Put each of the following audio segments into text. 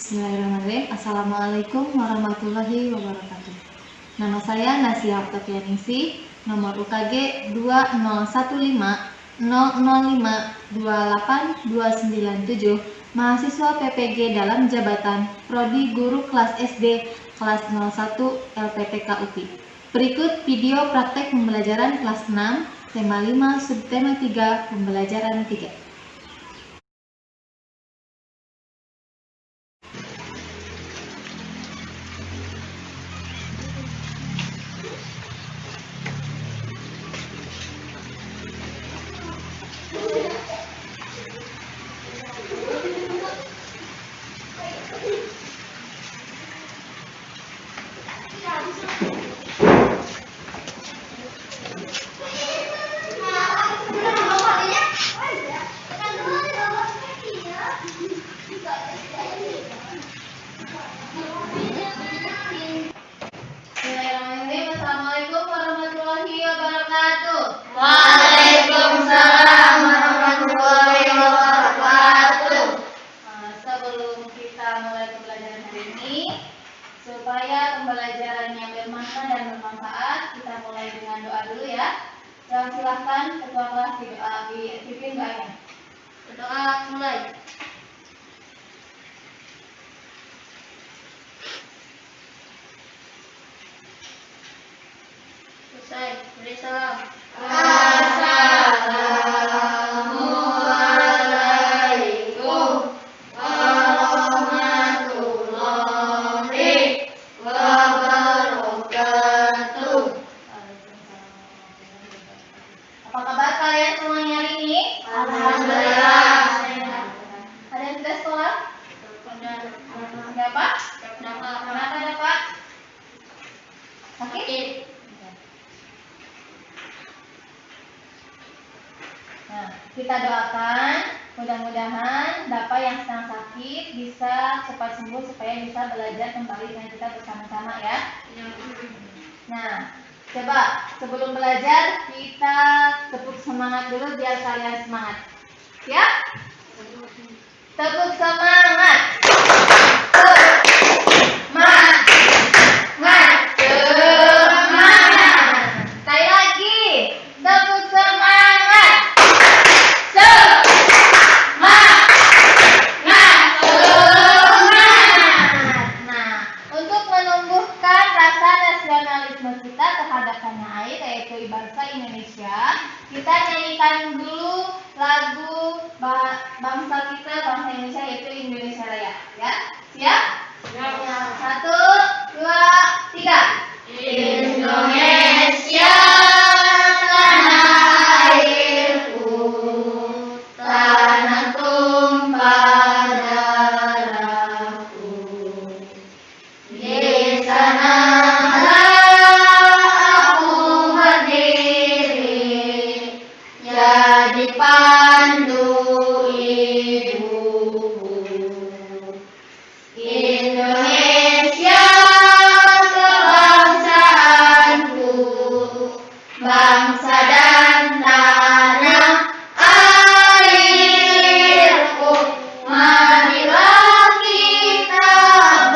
Bismillahirrahmanirrahim. Assalamualaikum warahmatullahi wabarakatuh. Nama saya Nasia Oktavianisi, nomor UKG 20150052827, mahasiswa PPG dalam jabatan Prodi Guru kelas SD kelas 01 LPTK UPI. Berikut video praktek pembelajaran kelas 6, tema 5, subtema 3, pembelajaran 3. Assalamualaikum warahmatullahi wabarakatuh. Waalaikumsalam warahmatullahi wabarakatuh. Sebelum kita mulai pembelajaran hari ini, supaya pembelajarannya bermakna dan bermanfaat, kita mulai dengan doa dulu ya. Silahkan ketua kelas dipimpin doanya. Berdoa mulai. Selesai. Beri salam. Assalamualaikum warahmatullahi wabarakatuh. Apa kabar kalian semuanya hari ini? Alhamdulillah. Ada yang sudah sekolah? Ada apa? Kenapa dapat? Sakit? Nah, kita doakan mudah-mudahan Bapak yang sedang sakit bisa cepat sembuh supaya bisa belajar kembali dengan kita bersama-sama ya. Nah, coba sebelum belajar kita tepuk semangat dulu biar kalian semangat. Ya? Tepuk semangat. Semangat. Sekali lagi. Tepuk semangat. Nah, untuk menumbuhkan rasa nasionalisme kita terhadap tanah air yaitu bangsa Indonesia, kita nyanyikan dulu lagu bangsa kita, bangsa Indonesia yaitu Indonesia Raya. Ya, siap? Ya. 1, 2, 3. Indonesia tanah airku, tanah tumpah darahku. Di sanalah aku berdiri, jadi pandu ibuku. Indonesia kebangsaanku, bangsa dan tanah airku. Marilah kita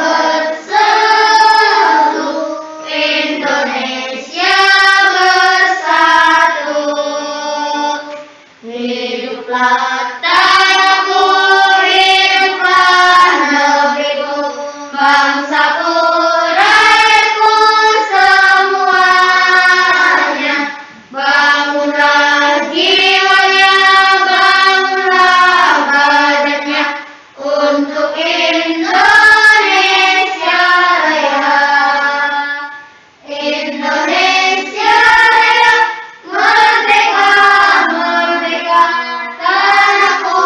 bersatu, Indonesia bersatu. Hiduplah tanahku, hiduplah negeriku, bangsaku, rakyatku semuanya. Bangunlah jiwanya, bangunlah badannya untuk Indonesia Raya. Indonesia Raya, merdeka, merdeka, tanahku,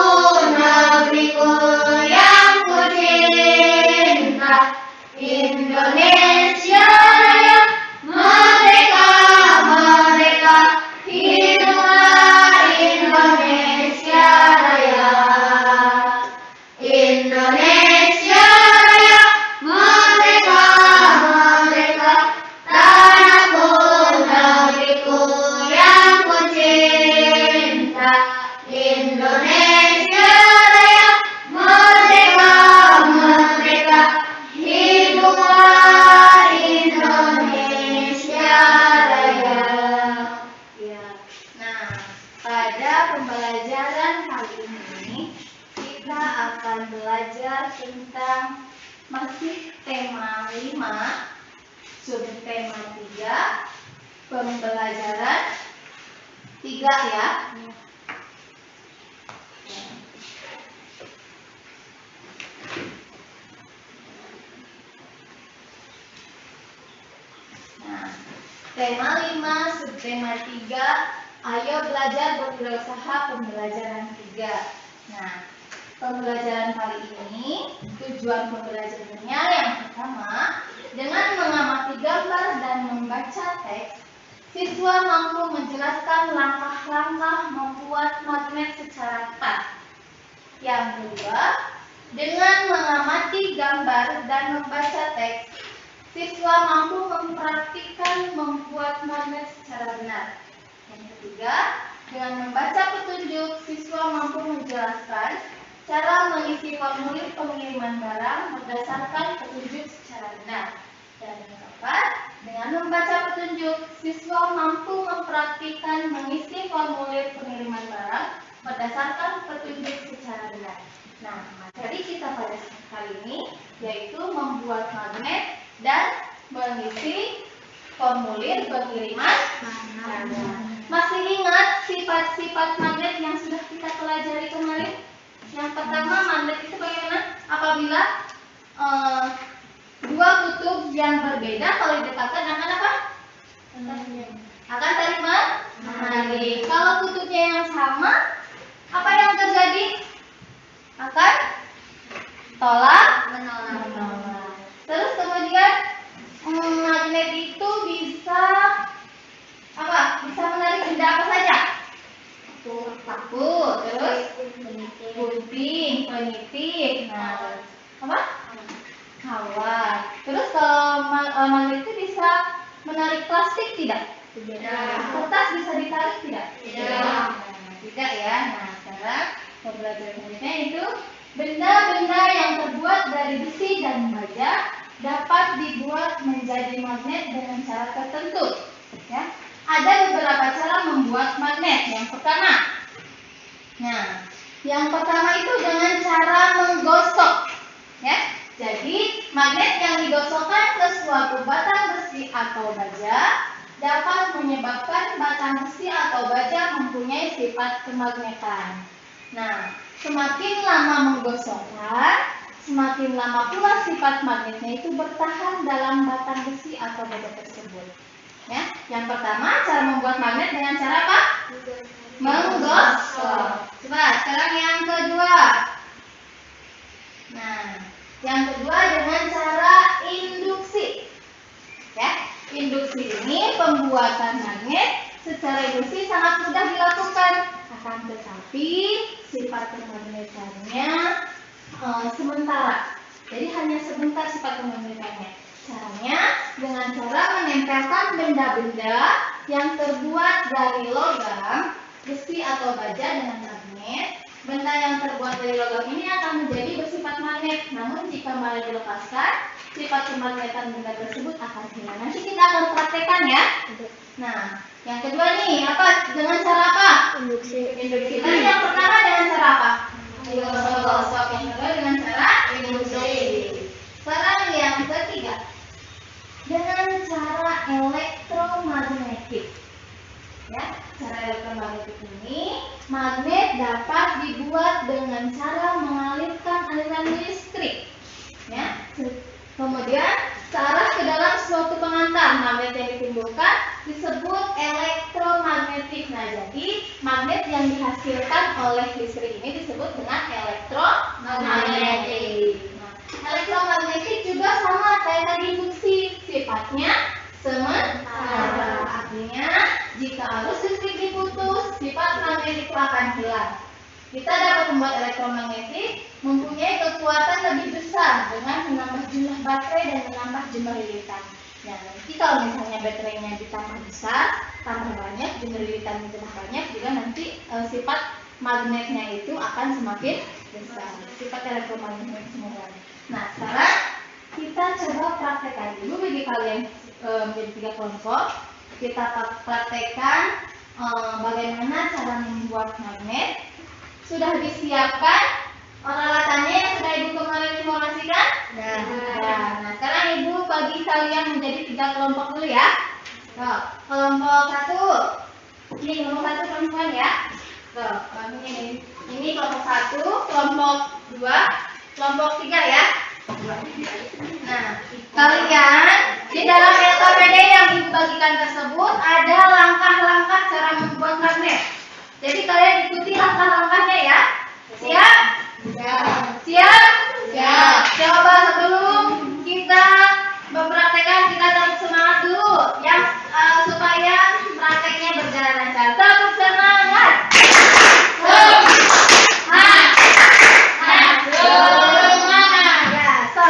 negeriku yang ku cinta. Indonesia Raya, merdeka, merdeka, hiduplah Indonesia Raya. Indonesia Raya, merdeka, merdeka, tanahku, negeriku yang ku cinta. Indonesia Raya, merdeka, merdeka. belajar tentang masih tema 5, subtema 3, pembelajaran 3 ya. Nah, tema 5, subtema 3, ayo belajar berwirausaha pembelajaran 3. Nah, pembelajaran kali ini, tujuan pembelajarannya yang pertama, dengan mengamati gambar dan membaca teks, siswa mampu menjelaskan langkah-langkah membuat magnet secara tepat. Yang kedua, dengan mengamati gambar dan membaca teks, siswa mampu mempraktikkan membuat magnet secara benar. Yang ketiga, dengan membaca petunjuk, siswa mampu menjelaskan cara mengisi formulir pengiriman barang berdasarkan petunjuk secara benar. Dan yang keempat, dengan membaca petunjuk, siswa mampu mempraktikkan mengisi formulir pengiriman barang berdasarkan petunjuk secara benar. Nah, materi kita pada kali ini yaitu membuat magnet dan mengisi formulir pengiriman barang. Masih ingat sifat-sifat magnet yang sudah kita pelajari kemarin? Yang pertama, magnet itu bagaimana? Apabila dua kutub yang berbeda kalau didekatkan akan apa? Akan saling menarik. Kalau kutubnya yang sama, apa yang terjadi? Akan menolak. Terus kemudian magnet itu bisa apa? Bisa menarik benda apa saja? Paku, terus gunting, penitip, nah, apa? Kawat. Terus kalau magnet itu bisa menarik plastik tidak? Tidak. Kertas bisa ditarik tidak? Tidak. Tidak ya. Nah, sekarang pembelajaran selanjutnya itu benda-benda yang terbuat dari besi dan baja dapat dibuat menjadi magnet dengan cara tertentu. Ya. Ada beberapa cara membuat magnet. Yang pertama, yang pertama itu dengan cara menggosok. Ya. Jadi, magnet yang digosokkan ke suatu batang besi atau baja dapat menyebabkan batang besi atau baja mempunyai sifat kemagnetan. Nah, semakin lama menggosokkan, semakin lama pula sifat magnetnya itu bertahan dalam batang besi atau baja tersebut. Ya, yang pertama cara membuat magnet dengan cara apa? Menggosok. Coba sekarang yang kedua. Nah, yang kedua dengan cara induksi. Ya, induksi ini pembuatan magnet secara induksi sangat mudah dilakukan. Akan tetapi sifat kemagnetannya sementara. Jadi hanya sebentar sifat kemagnetannya. Caranya dengan cara menempelkan benda-benda yang terbuat dari logam, besi atau baja dengan magnet. Benda yang terbuat dari logam ini akan menjadi bersifat magnet. Namun jika malah dilepaskan, sifat kemagnetan benda tersebut akan hilang. Nanti kita akan praktekkan ya. Nah, yang kedua nih, apa? Dengan cara apa? Induksi. Tadi yang pertama dengan cara apa? Menggosok. Yang kedua dengan cara induksi. Sekarang yang ketiga, dengan cara elektromagnetik. Ya, cara elektromagnetik ini, magnet dapat dibuat dengan cara mengalirkan aliran listrik. Ya, kemudian searah ke dalam suatu pengantar. Magnet yang ditimbulkan disebut elektromagnetik. Nah, jadi magnet yang dihasilkan oleh listrik ini disebut dengan elektromagnetik. Nah, elektromagnetik juga sama kayak tadi induksi, sifatnya sementara. Artinya, jika arus listrik diputus, sifat magnetik itu akan hilang. Kita dapat membuat elektromagnetik mempunyai kekuatan lebih besar dengan menambah jumlah baterai dan menambah jumlah lilitan. Ya, nanti kalau misalnya baterainya ditambah besar, tambah banyak, jumlah lilitannya tambah banyak, juga nanti sifat magnetnya itu akan semakin besar. Sifat elektromagnetik semua. Nah, sekarang kita coba praktekkan dulu bagi kalian menjadi 3 kelompok. Kita praktekkan bagaimana cara membuat magnet. Sudah disiapkan peralatannya yang sudah kalian menjadi 3 kelompok dulu ya. Tuh, kelompok 1. Ini kelompok 1 teman-teman ya. Tuh, ini kelompok 1, kelompok 2, kelompok 3 ya. Nah, kalian di dalam LKPD yang Ibu bagikan tersebut ada langkah-langkah cara membuat magnet. Jadi kalian ikuti langkah-langkahnya ya. Siap? Siap? Siap. Coba sebelum kita mempraktekkan, kita tetap semangat dulu ya, supaya prakteknya berjalan lancar. Tetap semangat.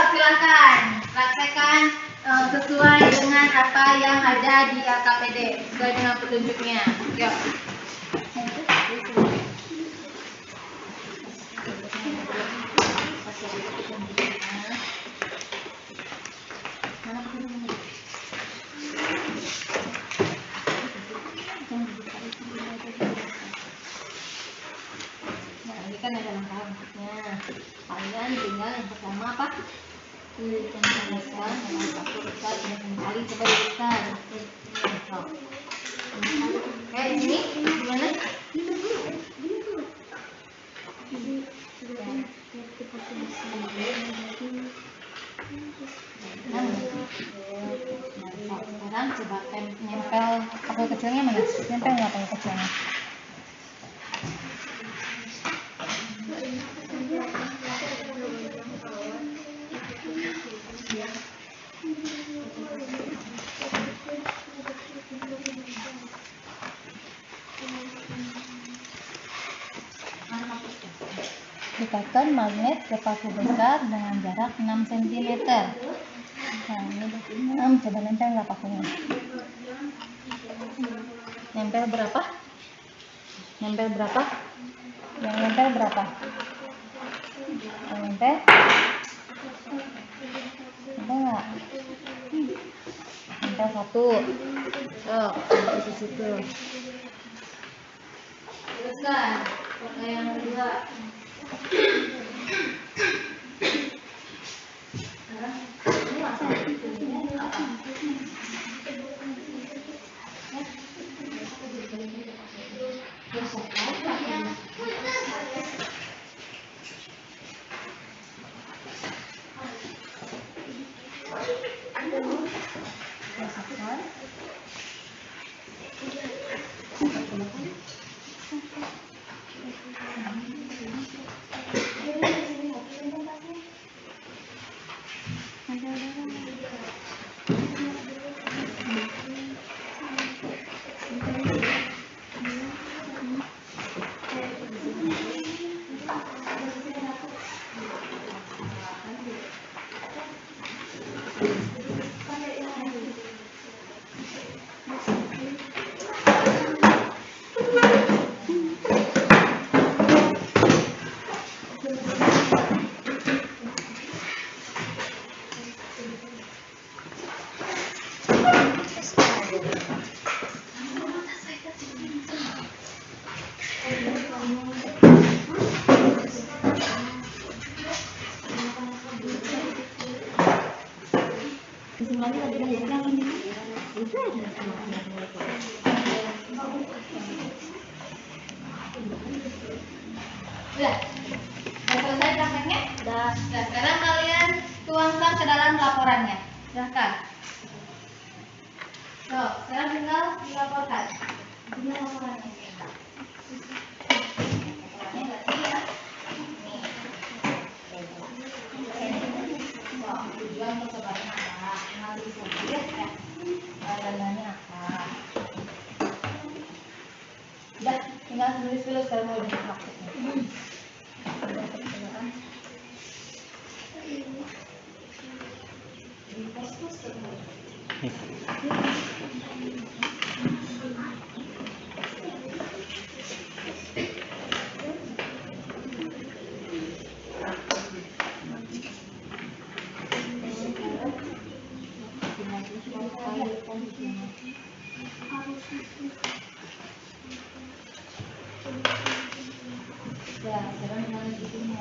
Silakan praktekkan sesuai dengan apa yang ada di LKPD, sesuai dengan petunjuknya. Yuk. Nah, ini kan ada langkah-langkahnya. Kalian tinggal yang pertama apa? Tuliskan dengan satu besar dengan kali, coba tuliskan. Oke, di sini gimana? Sekarang coba nempel pakai kecilnya mana? Nempel nggak pakai kecilnya? Dekatkan magnet ke paku besar dengan jarak 6 cm. Nah, ini 6, coba nempel nggak pakunya? Nempel berapa? Nempel berapa? Yang nempel berapa? Yang nempel? Nempel nggak? Nempel 1. Oh, di situ. Teruskan, pakai yang kedua. Udah selesai prakteknya? Udah. Nah, sekarang kalian tuangkan ke dalam laporannya. Silahkan. So, sekarang tinggal dilaporkan. Ini laporannya. Laporannya berarti ya. Nih. Wah, tujuan percobaan apa? Nanti bisa dilihat ya. Dandannya apa? Udah, tinggal tulis dulu sekarang mau prakteknya. Ya, sekarang tinggal disini.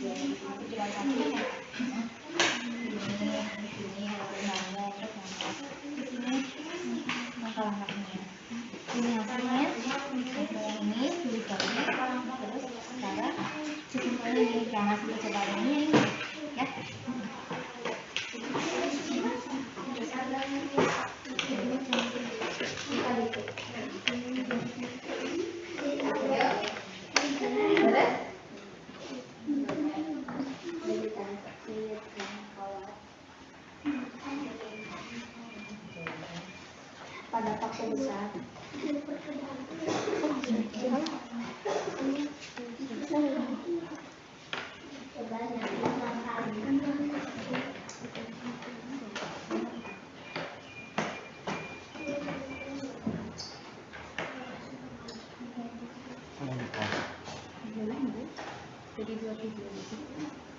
Ini hasilnya, ini tulisannya, terus cara kesimpulan ini jangan sampai coba ini ya. Pada paku besar.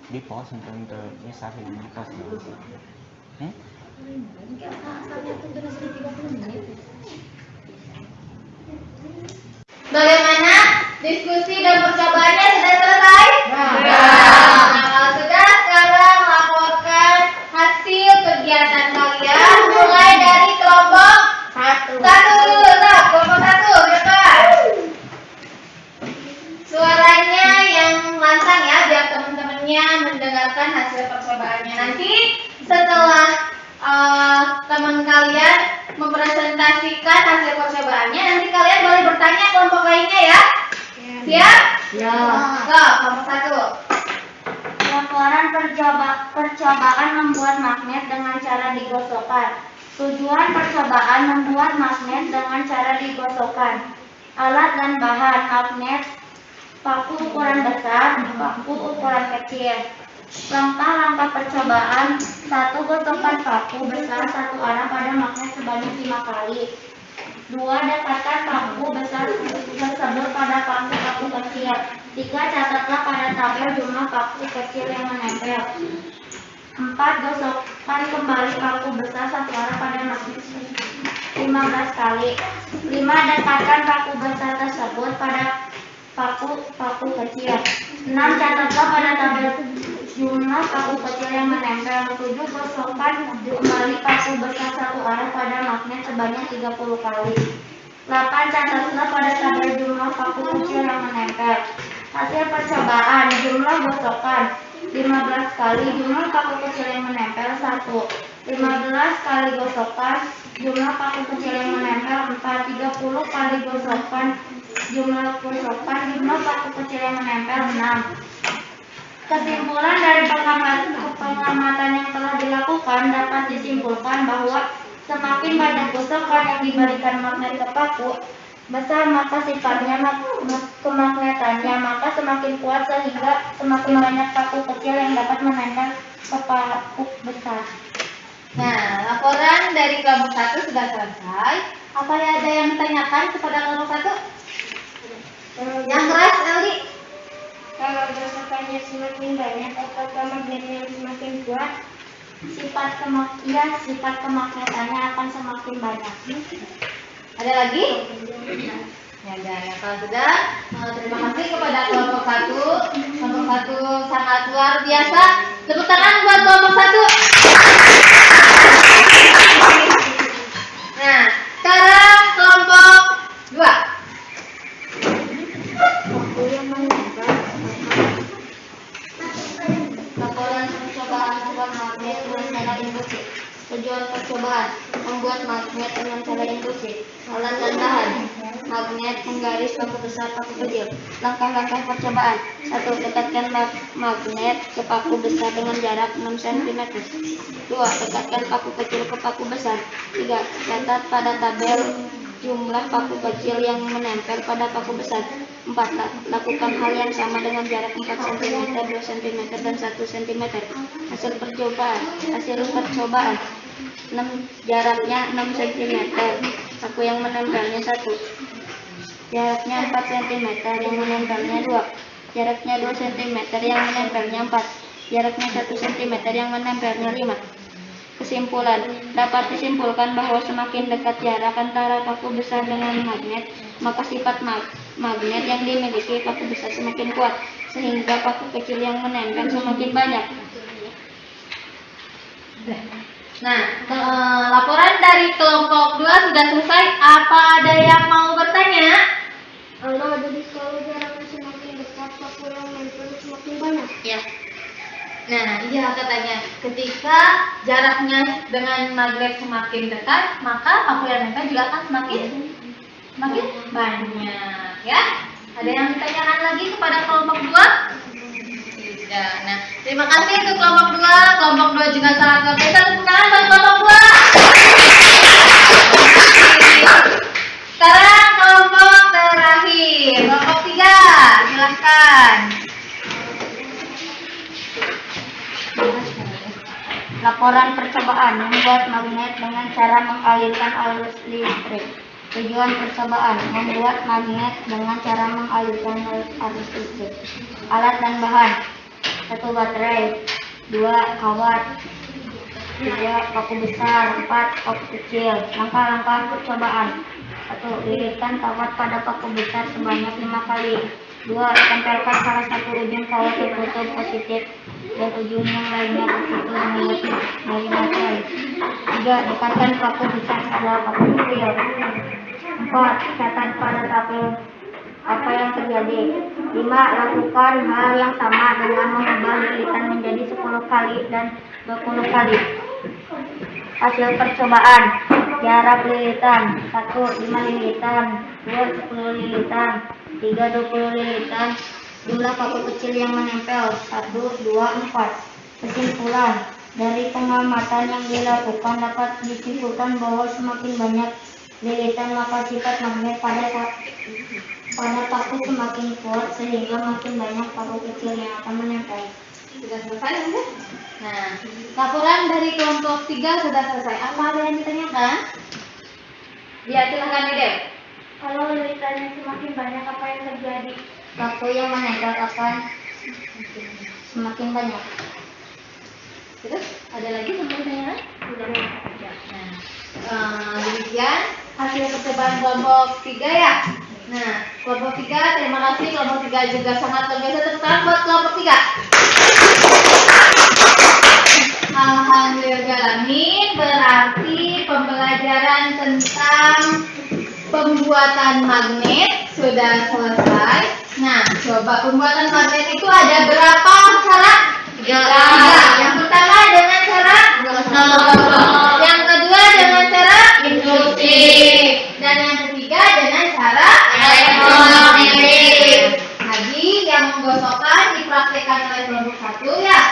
Di pos untuk misalnya di pos Bagaimana diskusi dan percobaannya sudah selesai? Nah, kalau sudah, sekarang laporkan hasil kegiatan kalian mulai dari kelompok 1. Nah, kelompok 1, depan. Suaranya yang lantang ya, biar teman-temannya mendengarkan hasil percobaannya. Nanti setelah teman kalian mempresentasikan hasil percobaannya, nanti kalian boleh bertanya kelompok lainnya ya. Siap? Ya. Kelompok 1. Laporan percobaan membuat magnet dengan cara digosokkan. Tujuan percobaan membuat magnet dengan cara digosokkan. Alat dan bahan magnet, paku ukuran besar, paku ukuran kecil. Langkah-langkah percobaan: 1. Gosokkan paku besar satu arah pada magnet sebanyak 5 kali. 2. Dekatkan paku besar tersebut pada paku kecil. 3. Catatlah pada tabel jumlah paku kecil yang menempel. 4. Gosokkan kembali paku besar satu arah pada magnet 15 kali. 5. Dekatkan paku besar tersebut pada paku kecil. 6. Catatlah pada tabel jumlah paku kecil yang menempel. 7. Gosokkan kembali paku besar satu arah pada magnet sebanyak 30 kali. 8. Catatlah pada tabel jumlah paku kecil yang menempel. Hasil percobaan: jumlah gosokan 15 kali, jumlah paku kecil yang menempel 1. 15 kali gosokan, jumlah paku kecil yang menempel 4. 30 kali gosokan, jumlah paku kecil yang menempel 6. Kesimpulan dari pengamatan yang telah dilakukan dapat disimpulkan bahwa semakin banyak gosokan yang diberikan magnet ke paku besar, maka sifatnya kemagnetannya maka semakin kuat, sehingga semakin banyak paku kecil yang dapat menempel ke paku besar. Nah, laporan dari kelompok 1 sudah selesai. Apa ada yang ditanyakan kepada kelompok 1? Yang keras, Eldi. Kalau gosokannya semakin banyak atau magnetnya semakin kuat, sifat kemagnetannya akan semakin banyak. Ada lagi? Ya, ada. Ya, kalau sudah, terima kasih kepada kelompok 1. Kelompok 1 sangat luar biasa. Tepuk tangan buat kelompok 1. Nah, sekarang kelompok 2. Laporan percobaan membuat magnet dengan cara induktif. Tujuan percobaan: membuat magnet dengan cara induktif. Alat dan bahan: magnet, penggaris, paku besar, paku kecil. Langkah-langkah percobaan: 1. Dekatkan magnet ke paku besar dengan jarak 6 cm. 2. Dekatkan paku kecil ke paku besar. 3. Catat pada tabel jumlah paku kecil yang menempel pada paku besar. 4. Lakukan hal yang sama dengan jarak 4 cm, 2 cm, dan 1 cm. Hasil percobaan: 6, jaraknya 6 cm, paku yang menempelnya 1. Jaraknya 4 cm, yang menempelnya 2. Jaraknya 2 cm, yang menempelnya 4. Jaraknya 1 cm, yang menempelnya 5. Kesimpulan: dapat disimpulkan bahwa semakin dekat jarak antara paku besar dengan magnet, maka sifat magnet yang dimiliki paku besar semakin kuat, sehingga paku kecil yang menempel semakin banyak. Nah, laporan dari kelompok 2 sudah selesai. Apa ada yang mau bertanya? Kalau jadi kalau jaraknya semakin dekat, paku yang menempel semakin banyak. Ya. Nah, iya katanya. Ketika jaraknya dengan magnet semakin dekat, maka paku yang nempel juga akan semakin banyak. Ya. Ada yang ditanyakan lagi kepada kelompok 2? Tidak. Nah, terima kasih untuk kelompok 2. Kelompok 2 juga sangat luar biasa. Tepuk tangan buat kelompok 2. Sekarang kelompok terakhir, kelompok 3. Silahkan. Laporan percobaan membuat magnet dengan cara mengalirkan arus listrik. Tujuan percobaan membuat magnet dengan cara mengalirkan arus listrik. Alat dan bahan: 1 baterai, 2 kawat, 3 paku besar, 4 paku kecil. Langkah-langkah percobaan: 1. Lilitkan kawat pada paku besar sebanyak 5 kali. 2. Tempelkan salah satu ujung kawat tertutup positif dan ujung yang lainnya tertutup negatif dari baterai. 3. Dekatkan paku besar pada paku kecil. 4. Catat pada tabel apa yang terjadi. 5. Lakukan hal yang sama dengan mengubah lilitan menjadi 10 kali dan 20 kali. Hasil percobaan: jarak lilitan 1. 5 lilitan, 2. 10 lilitan, 3. 20 lilitan. Jumlah paku kecil yang menempel 1, 2, 4. Kesimpulan: dari pengamatan yang dilakukan dapat disimpulkan bahwa semakin banyak lilitan maka sifat magnet pada paku semakin kuat sehingga makin banyak paku kecil yang akan menempel. Sudah selesai ya? Nah, laporan dari kelompok 3 sudah selesai. Apa ada yang ditanyakan? Ya, silahkan Dede. Kalau lilitannya semakin banyak, apa yang terjadi? Paku yang menempel akan semakin banyak. Terus, ada lagi yang mau ditanyakan? Sudah. Nah, demikian hasil percobaan kelompok 3 ya. Nah, kelompok 3, terima kasih. Kelompok 3 juga sangat luar biasa. Tepuk tangan buat kelompok 3. Alhamdulillahirrahmanirrahim. Berarti pembelajaran tentang pembuatan magnet sudah selesai. Nah, coba pembuatan magnet itu ada berapa cara? 3. Yang pertama dengan cara gosok. Yang kedua dengan cara induksi. Dan yang ketiga dengan cara elektromagnetik. Tadi yang menggosokkan dipraktikkan oleh kelompok 1 ya.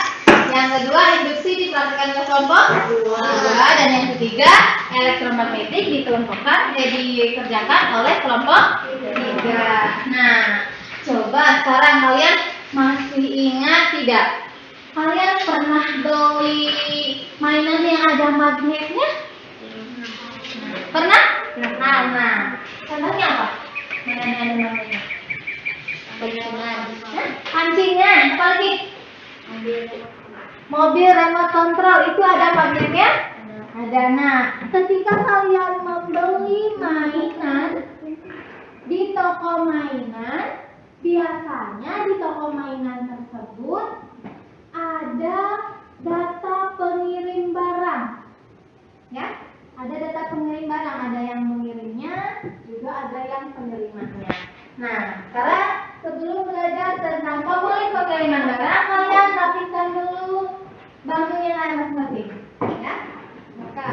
Yang kedua induksi dipraktikkan oleh kelompok 2. Dan yang ketiga elektromagnetik dikerjakan oleh kelompok 3. Nah, coba sekarang kalian masih ingat tidak? Kalian pernah beli mainan yang ada magnetnya? Pernah? Nah, contohnya apa? Mainan yang ada magnetnya? Pancingan. Apa lagi? Mobil remote control itu ada magnetnya? Ada. Nah, ketika kalian membeli mainan di toko mainan, biasanya di toko mainan tersebut ada data pengirim barang. Ya, ada data pengirim barang, ada yang mengirimnya, juga ada yang penerimanya. Nah, sekarang sebelum belajar tentang formulir pengiriman barang, kalian rapikan dulu bangkunya kalian masing-masing. Ya, maka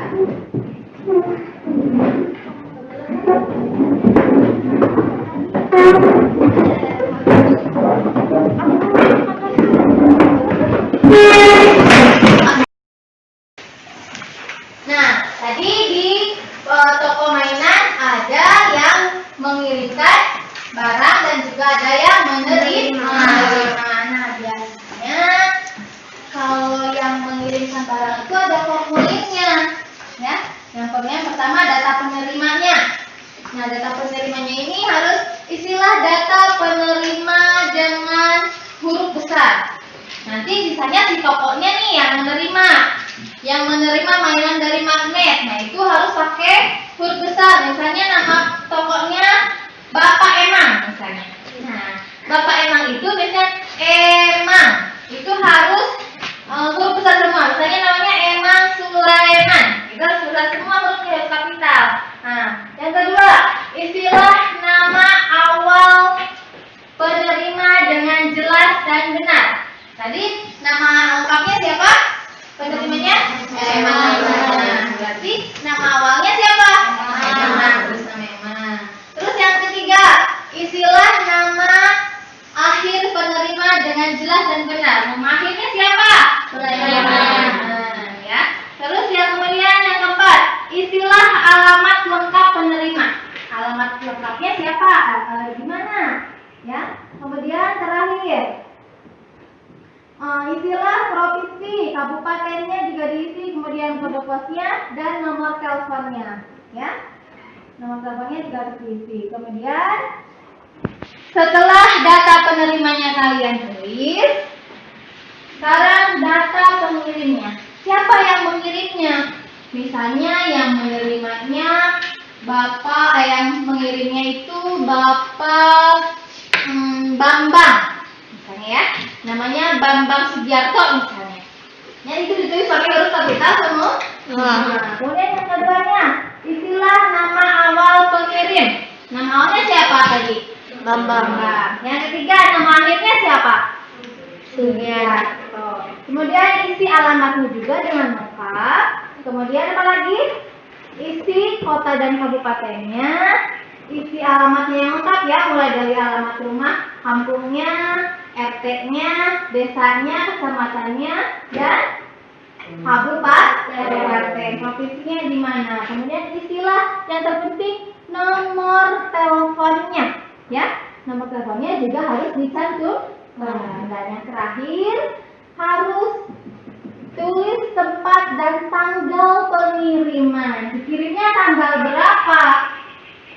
nah, tadi di toko mainan ada yang mengirimkan barang dan juga ada yang menerima. Nah, biasanya kalau yang mengirimkan barang itu ada formulirnya, ya. Yang pertama data penerimanya. Nah, data penerimanya ini harus istilah data penerima dengan huruf besar. Nanti sisanya si tokonya nih yang menerima. Yang menerima mainan dari magnet. Nah, itu harus pakai huruf besar. Misalnya nama tokonya Bapak Emang misalnya. Nah, Bapak Emang itu biasanya Emang. Itu harus huruf besar semua. Misalnya namanya Emang Sulaiman. Itu harus besar semua, hurufnya harus kapital. Nah, yang kedua, istilah nama awal penerima dengan jelas dan benar. Tadi nama lengkapnya siapa? Penerimanya? Emang. Berarti nama awalnya siapa? Emang. Terus nama Emang. Terus yang ketiga, istilah nama akhir penerima dengan jelas dan benar. Nama akhirnya siapa? Sulaiman. Ya. Terus yang kemudian yang keempat, istilah alamat lengkap penerima. Alamat lengkapnya siapa? Di mana? Ya. Kemudian terakhir, istilah provinsi, kabupatennya juga diisi, kemudian kode posnya dan nomor teleponnya, ya. Nomor teleponnya juga harus diisi. Kemudian setelah data penerimanya kalian tulis, sekarang data pengirimnya. Siapa yang mengirimnya? Misalnya yang menerimanya Bapak, yang mengirimnya itu Bapak Bambang. Misalnya ya, namanya Bambang Sugiarto misalnya. Ya, itu ditulis pakai huruf kapital semua. Kemudian yang keduanya, istilah nama awal pengirim. Nama awalnya siapa tadi? Bambang. Yang ketiga, nama akhirnya siapa? Sugiarto. Kemudian isi alamatnya juga dengan lengkap. Kemudian apa lagi? Isi kota dan kabupatennya. Isi alamatnya yang lengkap ya, mulai dari alamat rumah, kampungnya, RT-nya, desanya, kecamatannya, dan kabupaten, provinsinya di mana. Kemudian istilah yang terpenting, nomor teleponnya, ya. Nomor teleponnya juga harus dicantum. Dan yang terakhir, harus tulis tempat dan tanggal pengiriman. Dikirimnya tanggal berapa?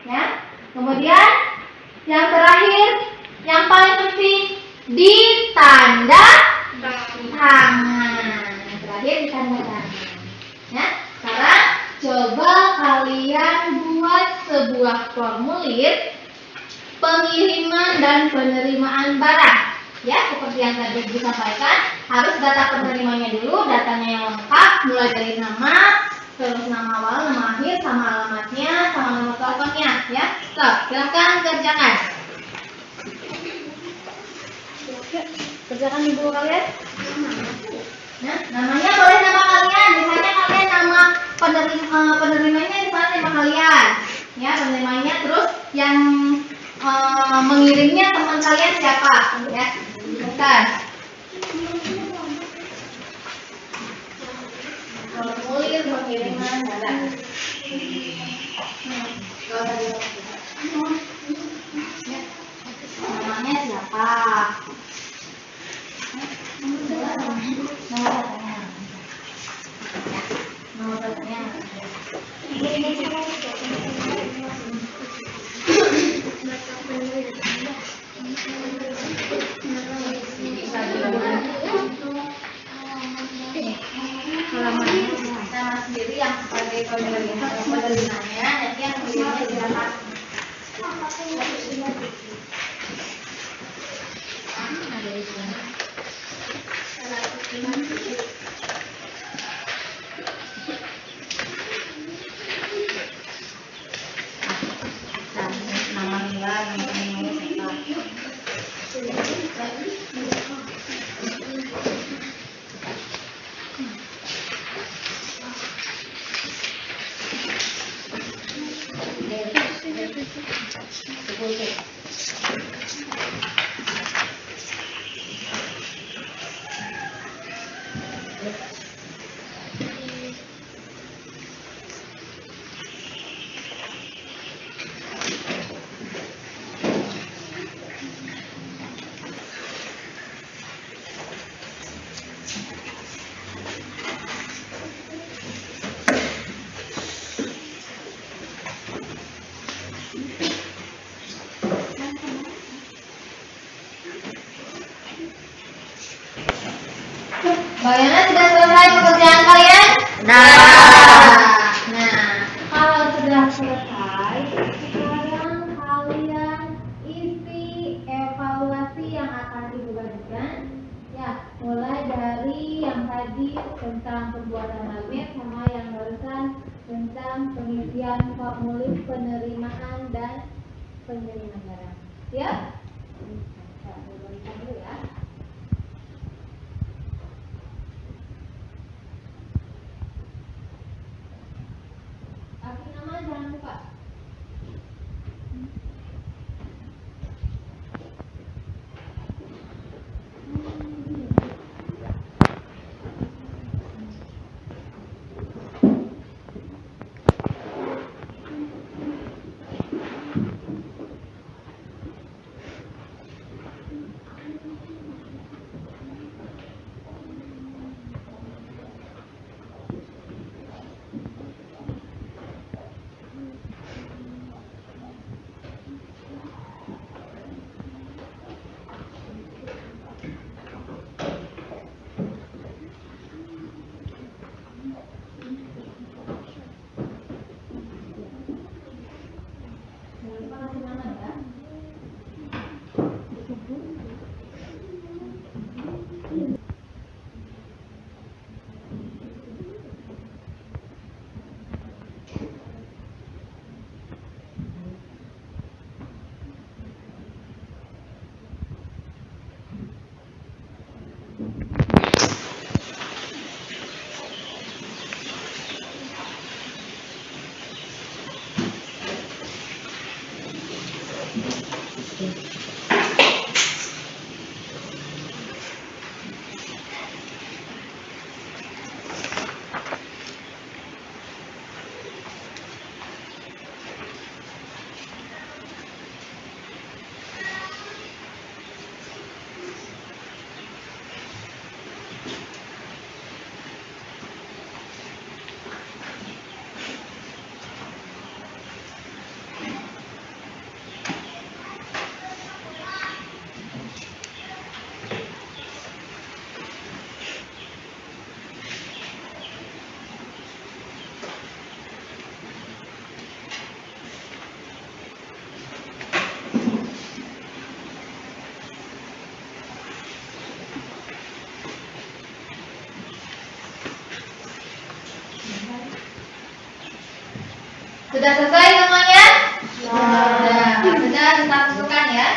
Ya. Kemudian yang terakhir, yang paling penting, ditanda tangan. Yang terakhir ditanda tangan. Ya. Sekarang coba kalian buat sebuah formulir pengiriman dan penerimaan barang. Ya, seperti yang tadi disampaikan, harus data penerimanya dulu, datanya yang lengkap, mulai dari nama, terus nama awal, nama akhir, sama alamatnya, sama nomor teleponnya, ya. Silakan kerjakan. Kerjakan ibu kalian. Nah, namanya boleh nama kalian. Misalnya kalian nama penerimanya di sana nama kalian. Ya, penerimanya, terus yang mengirimnya teman kalian siapa? Ya, bukan. Formulir pengiriman barang. Namanya siapa? Nomor teleponnya. Nama sendiri yang sebagai penerimanya, nanti yang mengirimnya silakan. Nama nilai, namanya siapa? Bagaimana, sudah selesai pekerjaan kalian? Nah, kalau sudah selesai, sekarang kalian isi evaluasi yang akan dibagikan. dari yang tadi tentang pembuatan magnet sama yang barusan tentang pengisian formulir penerimaan dan pengiriman barang. Ya? Kita mulai dulu ya. Kasih nama jangan lupa. Sudah selesai semuanya? Sudah kita masukkan ya.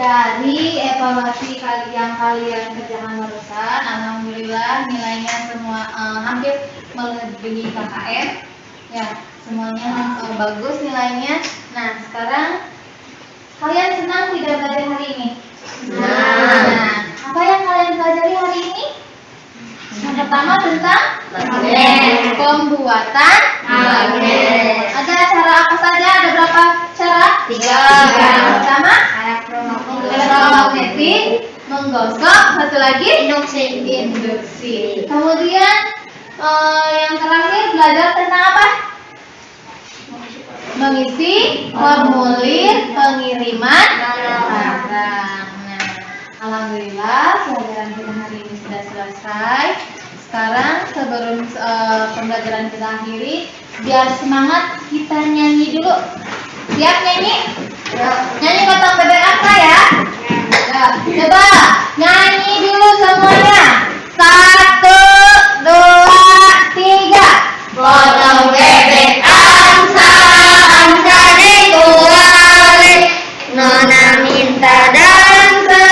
Dari evaluasi yang kalian kerjakan barusan, alhamdulillah nilainya semua hampir melebihi KKM. Ya, semuanya bagus nilainya. Nah, sekarang kalian senang tidak belajar hari ini? Nah, apa yang kalian pelajari hari ini? Yang pertama tentang magnet, pembuatan magnet. Ada cara apa saja? Ada berapa cara? 3. Yang pertama elektromagnetik, menggosok, satu lagi induksi. Kemudian yang terakhir belajar tentang apa? Mengisi formulir pengiriman barang. Nah, alhamdulillah pelajaran kita hari ini sudah selesai. Sekarang sebelum pembelajaran kita akhiri, biar semangat kita nyanyi dulu. Siap nyanyi? Nyanyi kotak bebek apa ya? Coba nyanyi dulu semuanya. 1, 2, 3. Potong bebek angsa dikuali. Nona minta dansa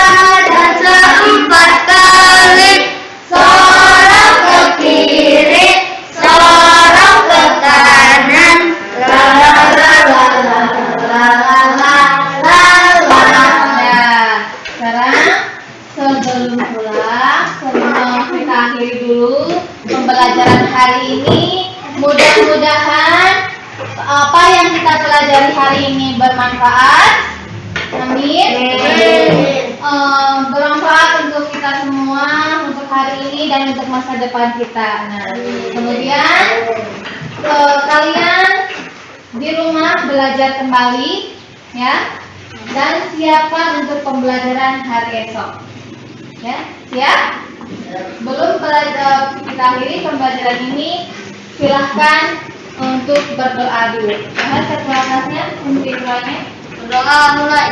4 kali. Sorong ke kiri, sorong ke kanan. La la la la la la la la la. Sekarang sebelum pulang akhiri dulu pembelajaran hari ini. Mudah-mudahan apa yang kita pelajari hari ini bermanfaat. Amin. Bermanfaat untuk kita semua untuk hari ini dan untuk masa depan kita. Nah, kemudian kalian di rumah belajar kembali, ya, dan siapkan untuk pembelajaran hari esok. Ya, siap? Belum kita akhiri pembelajaran ini, silahkan untuk berdoa dulu. Ketua kelasnya, untuk doanya. Berdoa mulai.